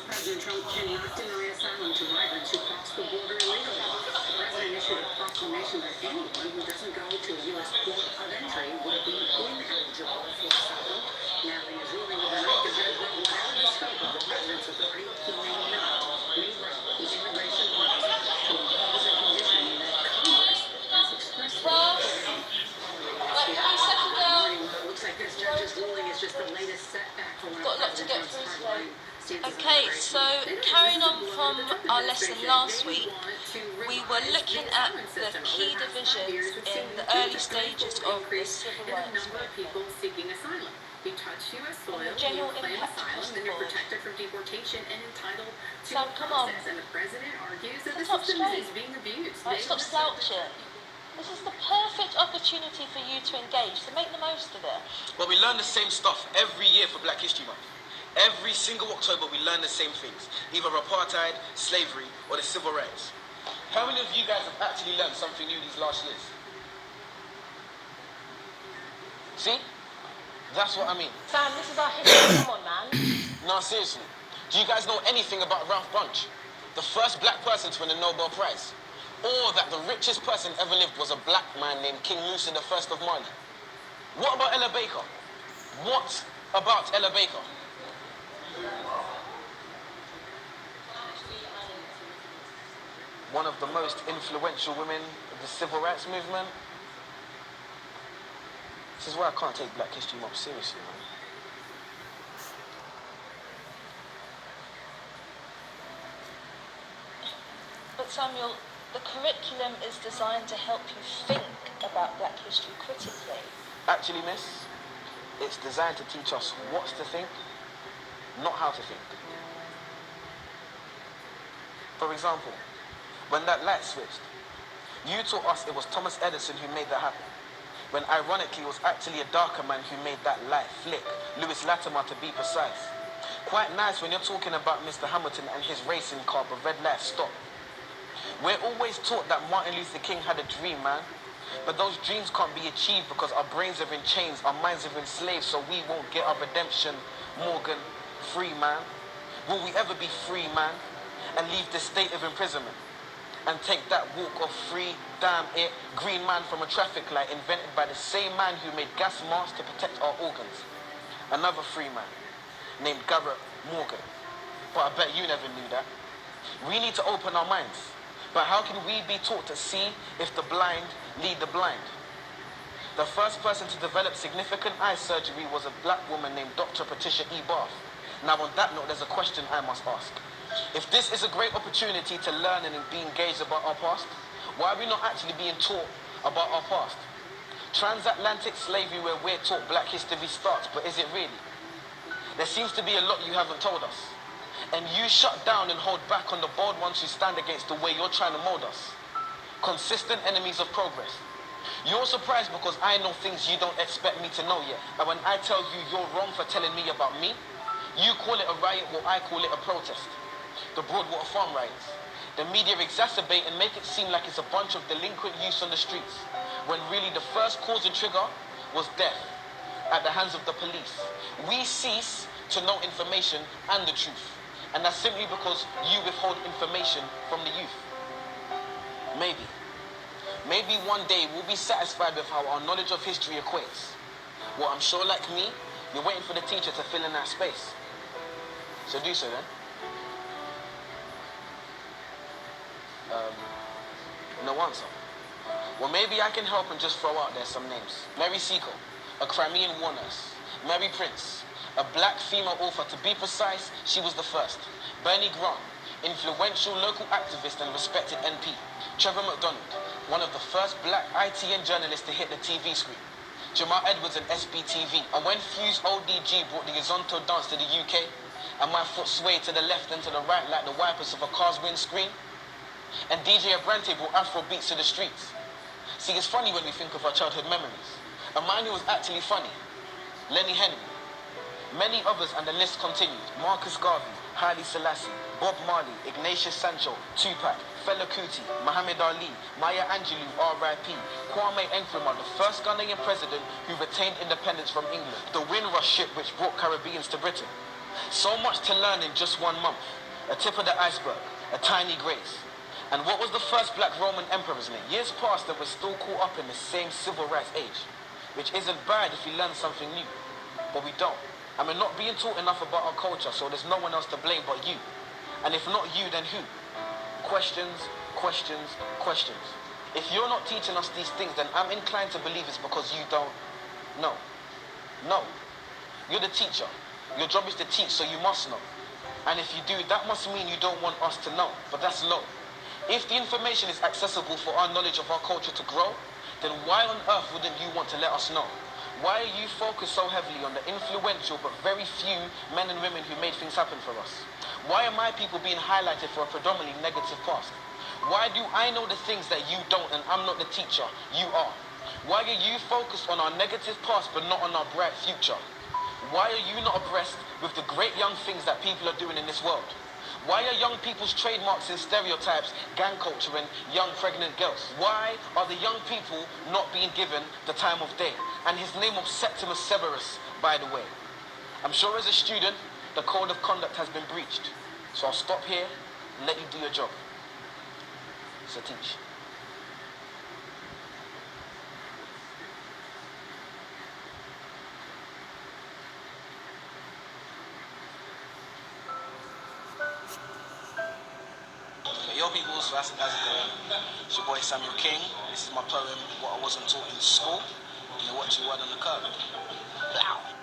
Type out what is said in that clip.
President Trump cannot deny asylum to migrants who cross the border illegally. The president issued a proclamation that anyone who doesn't go to a U.S. port of entry would be ineligible for asylum. Now, in his ruling overnight, the judge wrote whatever the scope of the president's authority, he may not rewrite the immigration laws to impose a condition that Congress has expressly approved. Looks like this judge's ruling is just the latest setback for one of President Trump's hardline. Okay, so carrying on from our lesson last week, we were looking at the key divisions in the early stages of the civil rights movement. You touch U.S. soil, And the general you claim impact asylum, across the then you're board. protected from deportation and entitled to Sam, a come on. process. And the president argues that the Stop system straight. is being abused. Right, stop slouching. This is the perfect opportunity for you to engage, so make the most of it. Well, we learn the same stuff every year for Black History Month. Every single October, we learn the same things, either apartheid, slavery, or the civil rights. How many of you guys have actually learned something new these last years? See? That's what I mean. Sam, this is our history. Come on, man. No, seriously. Do you guys know anything about Ralph Bunche? The first black person to win a Nobel Prize. Or that the richest person ever lived was a black man named King Musa I of Mali. What about Ella Baker? What about Ella Baker? One of the most influential women of the civil rights movement. This is why I can't take Black History Month seriously, man. But Samuel, the curriculum is designed to help you think about Black history critically. Actually, miss, it's designed to teach us what to think, not how to think. For example, when that light switched, you taught us it was Thomas Edison who made that happen. When ironically it was actually a darker man who made that light flick, Lewis Latimer to be precise. Quite nice when you're talking about Mr. Hamilton and his racing car, but red light stop. We're always taught that Martin Luther King had a dream, man. But those dreams can't be achieved because our brains are in chains, our minds are enslaved, so we won't get our redemption. Morgan, free, man. Will we ever be free, man? And leave this state of imprisonment? And take that walk of free, damn it, green man from a traffic light invented by the same man who made gas masks to protect our organs. Another free man named Garrett Morgan. But I bet you never knew that. We need to open our minds. But how can we be taught to see if the blind lead the blind? The first person to develop significant eye surgery was a black woman named Dr. Patricia E. Barth. Now on that note, there's a question I must ask. If this is a great opportunity to learn and be engaged about our past, why are we not actually being taught about our past? Transatlantic slavery where we're taught Black history starts, but is it really? There seems to be a lot you haven't told us. And you shut down and hold back on the bold ones who stand against the way you're trying to mold us. Consistent enemies of progress. You're surprised because I know things you don't expect me to know yet. And when I tell you you're wrong for telling me about me, you call it a riot while I call it a protest. The Broadwater Farm riots. The media exacerbate and make it seem like it's a bunch of delinquent youths on the streets, when really the first cause and trigger was death at the hands of the police. We cease to know information and the truth. And that's simply because you withhold information from the youth. Maybe one day we'll be satisfied with how our knowledge of history equates. Well, I'm sure like me, you're waiting for the teacher to fill in that space. So do so then. No answer. Well, maybe I can help and just throw out there some names. Mary Seacole, a Crimean war nurse. Mary Prince, a black female author. To be precise, she was the first. Bernie Grant, influential local activist and respected MP. Trevor McDonald, one of the first black ITN journalists to hit the TV screen. Jamal Edwards and SBTV. And when Fuse ODG brought the Izonto dance to the UK, and my foot swayed to the left and to the right like the wipers of a car's windscreen, and DJ Abrante brought Afro beats to the streets. See, it's funny when we think of our childhood memories. A man who was actually funny, Lenny Henry. Many others, and the list continued. Marcus Garvey, Haile Selassie, Bob Marley, Ignatius Sancho, Tupac, Fela Kuti, Muhammad Ali, Maya Angelou, R.I.P., Kwame Nkrumah, the first Ghanaian president who retained independence from England, the Windrush ship which brought Caribbeans to Britain, So much to learn in just 1 month. A tip of the iceberg, a tiny grace. And what was the first black Roman emperor's name? Years passed and we're still caught up in the same civil rights age, which isn't bad if we learn something new, but we don't. And we're not being taught enough about our culture, so there's no one else to blame but you. And if not you, then who? Questions, questions, questions. If you're not teaching us these things, then I'm inclined to believe it's because you don't know. No. You're the teacher. Your job is to teach, so you must know. And if you do, that must mean you don't want us to know, but that's low. If the information is accessible for our knowledge of our culture to grow, then why on earth wouldn't you want to let us know? Why are you focused so heavily on the influential but very few men and women who made things happen for us? Why are my people being highlighted for a predominantly negative past? Why do I know the things that you don't and I'm not the teacher? You are. Why are you focused on our negative past but not on our bright future? Why are you not abreast with the great young things that people are doing in this world? Why are young people's trademarks and stereotypes gang culture and young pregnant girls? Why are the young people not being given the time of day? And his name of Septimus Severus, by the way. I'm sure as a student, the code of conduct has been breached. So I'll stop here and let you do your job. So teach. Yo peoples, how's it going? It's your boy Samuel King. This is my poem, What I Wasn't Taught in School. And you're watching Word on the Curb. Wow.